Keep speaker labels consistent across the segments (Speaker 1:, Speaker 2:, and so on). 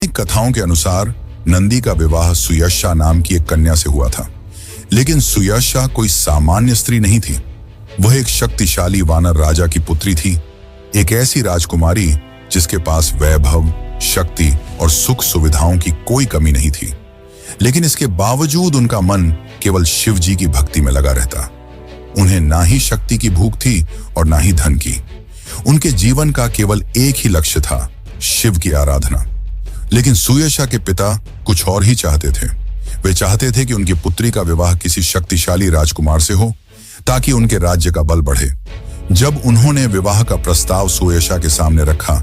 Speaker 1: कथाओं के अनुसार नंदी का विवाह सुयशा नाम की एक कन्या से हुआ था। लेकिन सुयशा कोई सामान्य स्त्री नहीं थी। वह एक शक्तिशाली वानर राजा की पुत्री थी, एक ऐसी राजकुमारी जिसके पास वैभव, शक्ति और सुख सुविधाओं की कोई कमी नहीं थी। लेकिन इसके बावजूद उनका मन केवल शिव जी की भक्ति में लगा रहता। उन्हें ना ही शक्ति की भूख थी और ना ही धन की। उनके जीवन का केवल एक ही लक्ष्य था, शिव की आराधना। लेकिन सुयशा के पिता कुछ और ही चाहते थे। वे चाहते थे कि उनकी पुत्री का विवाह किसी शक्तिशाली राजकुमार से हो, ताकि उनके राज्य का बल बढ़े। जब उन्होंने विवाह का प्रस्ताव सुयशा के सामने रखा,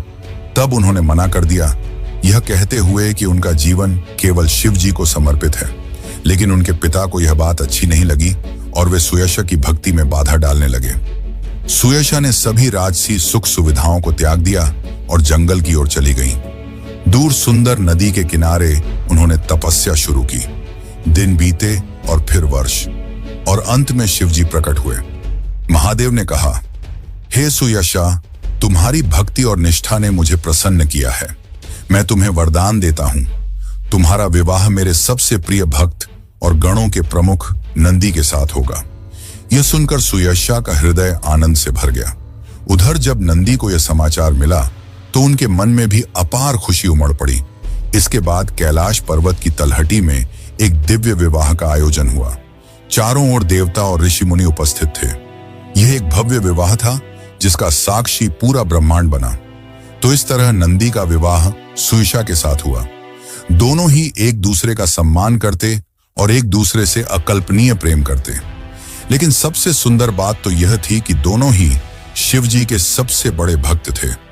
Speaker 1: तब उन्होंने मना कर दिया, यह कहते हुए कि उनका जीवन केवल शिव जी को समर्पित है। लेकिन उनके पिता को यह बात अच्छी नहीं लगी और वे सुयशा की भक्ति में बाधा डालने लगे। सुयशा ने सभी राजसी सुख सुविधाओं को त्याग दिया और जंगल की ओर चली गई। दूर सुंदर नदी के किनारे उन्होंने तपस्या शुरू की। दिन बीते और फिर वर्ष, और अंत में शिवजी प्रकट हुए। महादेव ने कहा, हे सुयशा, तुम्हारी भक्ति और निष्ठा ने मुझे प्रसन्न किया है। मैं तुम्हें वरदान देता हूं, तुम्हारा विवाह मेरे सबसे प्रिय भक्त और गणों के प्रमुख नंदी के साथ होगा। यह सुनकर सुयशा का हृदय आनंद से भर गया। उधर जब नंदी को यह समाचार मिला तो उनके मन में भी अपार खुशी उमड़ पड़ी। इसके बाद कैलाश पर्वत की तलहटी में एक दिव्य विवाह का आयोजन हुआ। चारों ओर देवता और ऋषि मुनि उपस्थित थे। यह एक भव्य विवाह था जिसका साक्षी पूरा ब्रह्मांड बना। तो इस तरह नंदी का विवाह सुयशा के साथ हुआ। दोनों ही एक दूसरे का सम्मान करते और एक दूसरे से अकल्पनीय प्रेम करते। लेकिन सबसे सुंदर बात तो यह थी कि दोनों ही शिव जी के सबसे बड़े भक्त थे।